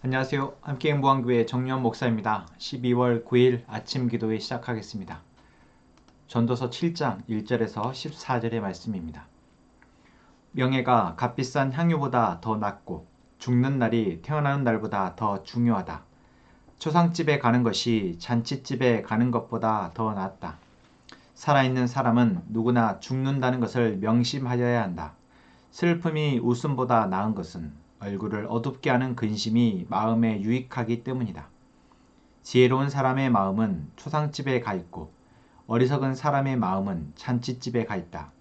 안녕하세요. 함께 행복한교회 정유원 목사입니다. 12월 9일 아침 기도회 시작하겠습니다. 전도서 7장 1절에서 14절의 말씀입니다. 명예가 값비싼 향유보다 더 낫고 죽는 날이 태어나는 날보다 더 중요하다. 초상집에 가는 것이 잔치집에 가는 것보다 더 낫다. 살아있는 사람은 누구나 죽는다는 것을 명심하여야 한다. 슬픔이 웃음보다 나은 것은 얼굴을 어둡게 하는 근심이 마음에 유익하기 때문이다. 지혜로운 사람의 마음은 초상집에 가 있고 어리석은 사람의 마음은 잔치집에 가 있다.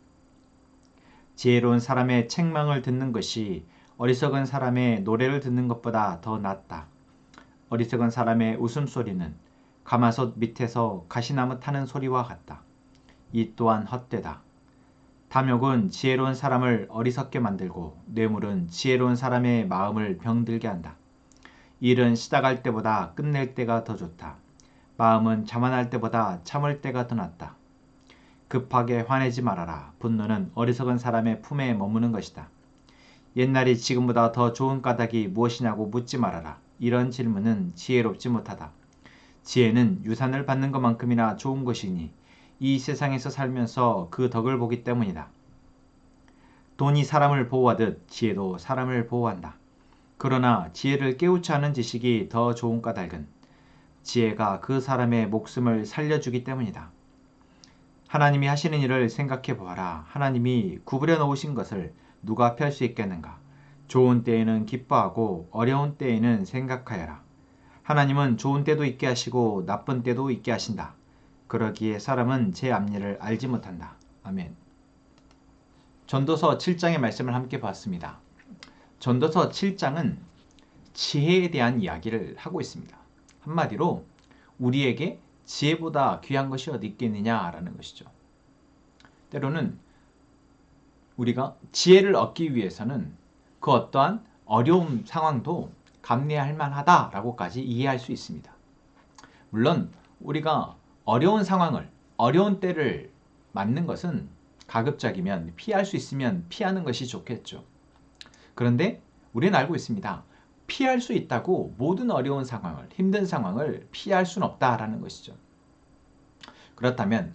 지혜로운 사람의 책망을 듣는 것이 어리석은 사람의 노래를 듣는 것보다 더 낫다. 어리석은 사람의 웃음소리는 가마솥 밑에서 가시나무 타는 소리와 같다. 이 또한 헛되다. 탐욕은 지혜로운 사람을 어리석게 만들고 뇌물은 지혜로운 사람의 마음을 병들게 한다. 일은 시작할 때보다 끝낼 때가 더 좋다. 마음은 자만할 때보다 참을 때가 더 낫다. 급하게 화내지 말아라. 분노는 어리석은 사람의 품에 머무는 것이다. 옛날이 지금보다 더 좋은 까닭이 무엇이냐고 묻지 말아라. 이런 질문은 지혜롭지 못하다. 지혜는 유산을 받는 것만큼이나 좋은 것이니 이 세상에서 살면서 그 덕을 보기 때문이다. 돈이 사람을 보호하듯 지혜도 사람을 보호한다. 그러나 지혜를 깨우치 않은 지식이 더 좋은 까닭은 지혜가 그 사람의 목숨을 살려주기 때문이다. 하나님이 하시는 일을 생각해 보아라. 하나님이 구부려 놓으신 것을 누가 펼 수 있겠는가? 좋은 때에는 기뻐하고 어려운 때에는 생각하여라. 하나님은 좋은 때도 있게 하시고 나쁜 때도 있게 하신다. 그러기에 사람은 제 앞일을 알지 못한다. 아멘. 전도서 7장의 말씀을 함께 봤습니다. 전도서 7장은 지혜에 대한 이야기를 하고 있습니다. 한마디로 우리에게 지혜보다 귀한 것이 어디 있겠느냐라는 것이죠. 때로는 우리가 지혜를 얻기 위해서는 그 어떠한 어려운 상황도 감내할 만하다라고까지 이해할 수 있습니다. 물론 우리가 어려운 상황을, 어려운 때를 맞는 것은 가급적이면 피할 수 있으면 피하는 것이 좋겠죠. 그런데 우리는 알고 있습니다. 피할 수 있다고 모든 어려운 상황을, 힘든 상황을 피할 수는 없다라는 것이죠. 그렇다면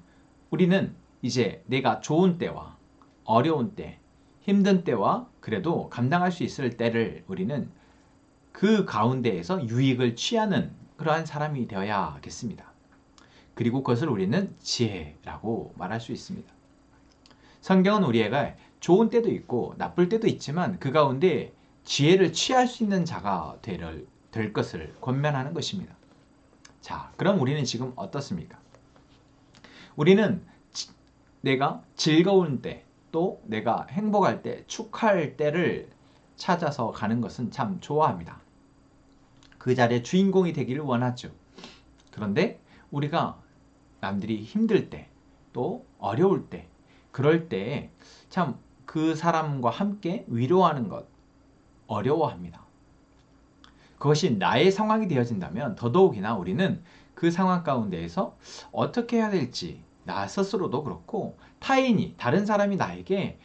우리는 이제 내가 좋은 때와 어려운 때, 힘든 때와 그래도 감당할 수 있을 때를 우리는 그 가운데에서 유익을 취하는 그러한 사람이 되어야겠습니다. 그리고 그것을 우리는 지혜라고 말할 수 있습니다. 성경은 우리에게 좋은 때도 있고 나쁠 때도 있지만 그 가운데 지혜를 취할 수 있는 자가 될 것을 권면하는 것입니다. 자, 그럼 우리는 지금 어떻습니까? 우리는 내가 즐거운 때, 또 내가 행복할 때, 축하할 때를 찾아서 가는 것은 참 좋아합니다. 그 자리에 주인공이 되기를 원하죠. 그런데 우리가 남들이 힘들 때, 또 어려울 때, 그럴 때 참 그 사람과 함께 위로하는 것 어려워합니다. 그것이 나의 상황이 되어진다면 더더욱이나 우리는 그 상황 가운데에서 어떻게 해야 될지 나 스스로도 그렇고 타인이 다른 사람이 나에게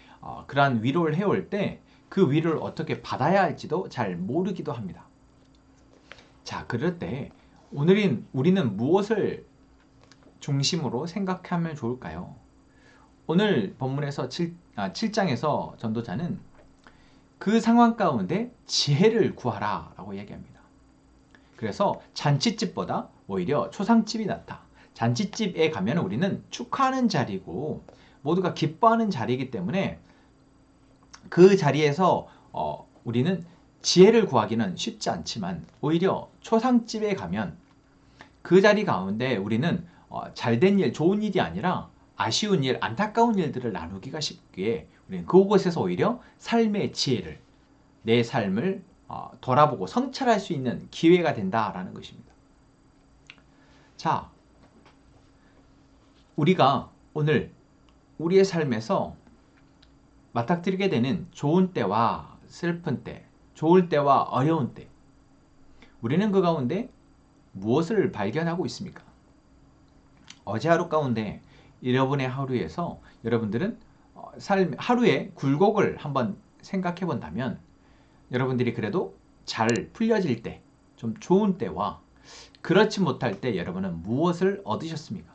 그러한 위로를 해올 때 그 위로를 어떻게 받아야 할지도 잘 모르기도 합니다. 자, 그럴 때 우리는 무엇을 중심으로 생각하면 좋을까요? 오늘 본문에서 7장에서 전도자는 그 상황 가운데 지혜를 구하라 라고 얘기합니다. 그래서 잔치집보다 오히려 초상집이 낫다. 잔치집에 가면 우리는 축하하는 자리고 모두가 기뻐하는 자리이기 때문에 그 자리에서 우리는 지혜를 구하기는 쉽지 않지만 오히려 초상집에 가면 그 자리 가운데 우리는 잘된 일, 좋은 일이 아니라 아쉬운 일, 안타까운 일들을 나누기가 쉽기에 우리는 그곳에서 오히려 삶의 지혜를, 내 삶을 돌아보고 성찰할 수 있는 기회가 된다라는 것입니다. 자, 우리가 오늘 우리의 삶에서 맞닥뜨리게 되는 좋은 때와 슬픈 때, 좋을 때와 어려운 때, 우리는 그 가운데 무엇을 발견하고 있습니까? 어제 하루 가운데 여러분의 하루에서 여러분들은 하루의 굴곡을 한번 생각해 본다면 여러분들이 그래도 잘 풀려질 때, 좀 좋은 때와 그렇지 못할 때 여러분은 무엇을 얻으셨습니까?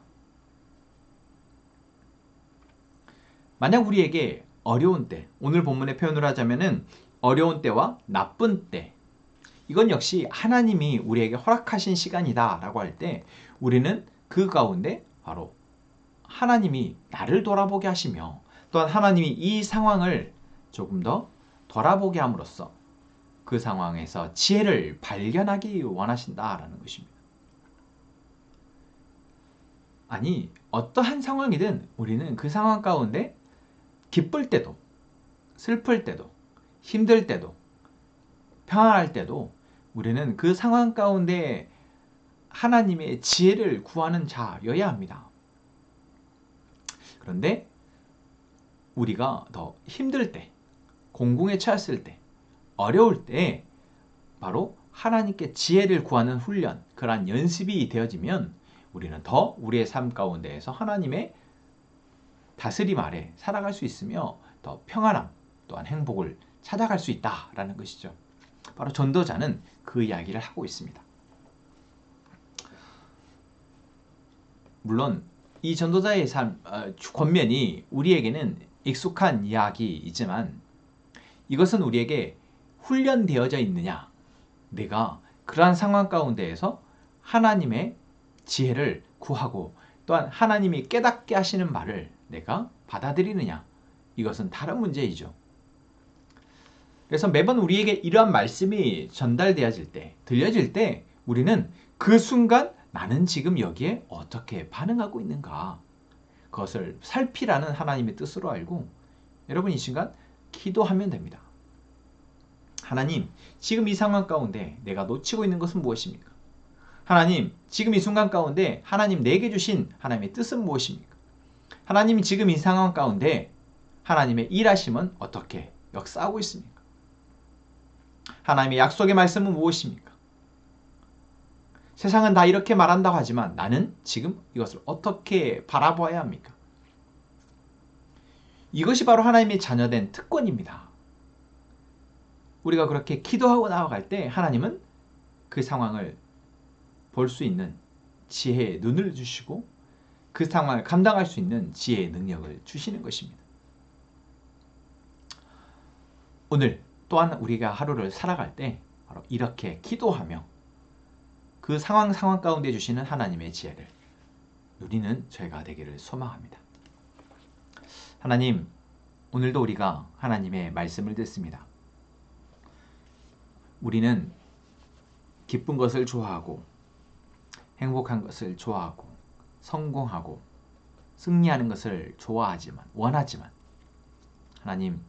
만약 우리에게 어려운 때, 오늘 본문의 표현을 하자면은 어려운 때와 나쁜 때, 이건 역시 하나님이 우리에게 허락하신 시간이다 라고 할 때 우리는 그 가운데 바로 하나님이 나를 돌아보게 하시며 또한 하나님이 이 상황을 조금 더 돌아보게 함으로써 그 상황에서 지혜를 발견하기 원하신다라는 것입니다. 아니, 어떠한 상황이든 우리는 그 상황 가운데 기쁠 때도 슬플 때도 힘들 때도 평안할 때도 우리는 그 상황 가운데 하나님의 지혜를 구하는 자여야 합니다. 그런데 우리가 더 힘들 때, 공공에 처했을 때, 어려울 때 바로 하나님께 지혜를 구하는 훈련, 그러한 연습이 되어지면 우리는 더 우리의 삶 가운데에서 하나님의 다스림 아래 살아갈 수 있으며 더 평안함 또한 행복을 찾아갈 수 있다라는 것이죠. 바로 전도자는 그 이야기를 하고 있습니다. 물론 이 전도자의 삶, 권면이 우리에게는 익숙한 이야기이지만 이것은 우리에게 훈련되어져 있느냐, 내가 그러한 상황 가운데에서 하나님의 지혜를 구하고 또한 하나님이 깨닫게 하시는 말을 내가 받아들이느냐, 이것은 다른 문제이죠. 그래서 매번 우리에게 이러한 말씀이 전달되어질 때, 들려질 때 우리는 그 순간 나는 지금 여기에 어떻게 반응하고 있는가, 그것을 살피라는 하나님의 뜻으로 알고 여러분 이 순간 기도하면 됩니다. 하나님, 지금 이 상황 가운데 내가 놓치고 있는 것은 무엇입니까? 하나님, 지금 이 순간 가운데 하나님 내게 주신 하나님의 뜻은 무엇입니까? 하나님이 지금 이 상황 가운데 하나님의 일하심은 어떻게 역사하고 있습니까? 하나님의 약속의 말씀은 무엇입니까? 세상은 다 이렇게 말한다고 하지만 나는 지금 이것을 어떻게 바라보아야 합니까? 이것이 바로 하나님의 자녀된 특권입니다. 우리가 그렇게 기도하고 나아갈 때 하나님은 그 상황을 볼 수 있는 지혜의 눈을 주시고 그 상황을 감당할 수 있는 지혜의 능력을 주시는 것입니다. 오늘 또한 우리가 하루를 살아갈 때 바로 이렇게 기도하며 그 상황 가운데 주시는 하나님의 지혜를 누리는 저희가 되기를 소망합니다. 하나님, 오늘도 우리가 하나님의 말씀을 듣습니다. 우리는 기쁜 것을 좋아하고 행복한 것을 좋아하고 성공하고 승리하는 것을 좋아하지만 원하지만 하나님,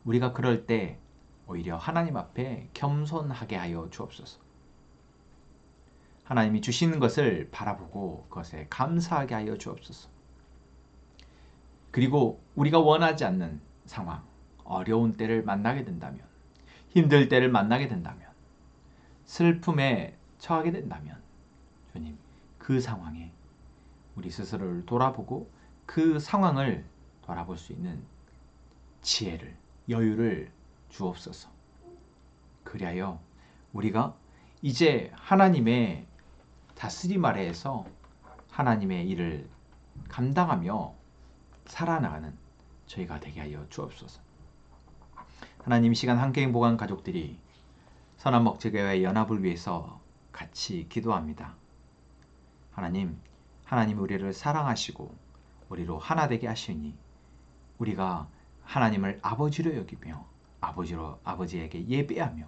우리가 그럴 때 오히려 하나님 앞에 겸손하게 하여 주옵소서. 하나님이 주시는 것을 바라보고 그것에 감사하게 하여 주옵소서. 그리고 우리가 원하지 않는 상황, 어려운 때를 만나게 된다면, 힘들 때를 만나게 된다면, 슬픔에 처하게 된다면 주님, 그 상황에 우리 스스로를 돌아보고 그 상황을 돌아볼 수 있는 지혜를, 여유를 주옵소서. 그리하여 우리가 이제 하나님의 다스림 아래에서 하나님의 일을 감당하며 살아나가는 저희가 되게 하여 주옵소서. 하나님, 이 시간 한경보관 가족들이 선한 목재교회의 연합을 위해서 같이 기도합니다. 하나님, 하나님 우리를 사랑하시고 우리로 하나 되게 하시니 우리가 하나님을 아버지로 여기며 아버지에게 예배하며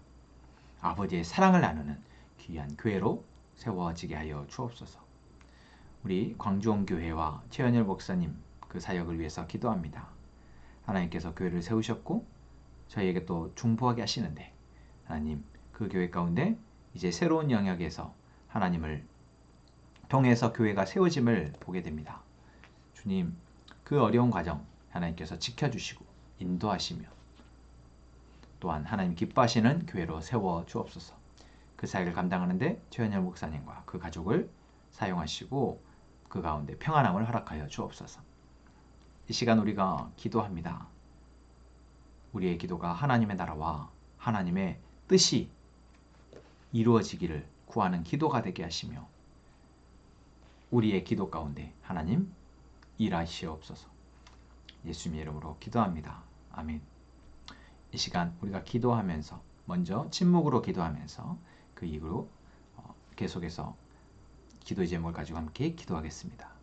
아버지의 사랑을 나누는 귀한 교회로 세워지게 하여 주옵소서. 우리 광주원 교회와 최현열 목사님 그 사역을 위해서 기도합니다. 하나님께서 교회를 세우셨고 저희에게 또 중보하게 하시는데 하나님, 그 교회 가운데 이제 새로운 영역에서 하나님을 통해서 교회가 세워짐을 보게 됩니다. 주님, 그 어려운 과정 하나님께서 지켜주시고 인도하시며 또한 하나님 기뻐하시는 교회로 세워 주옵소서. 그 사역을 감당하는데 최현열 목사님과 그 가족을 사용하시고 그 가운데 평안함을 허락하여 주옵소서. 이 시간 우리가 기도합니다. 우리의 기도가 하나님의 나라와 하나님의 뜻이 이루어지기를 구하는 기도가 되게 하시며 우리의 기도 가운데 하나님 일하시옵소서. 예수님의 이름으로 기도합니다. 아멘. 이 시간 우리가 기도하면서 먼저 침묵으로 기도하면서 그 이후로 계속해서 기도의 제목을 가지고 함께 기도하겠습니다.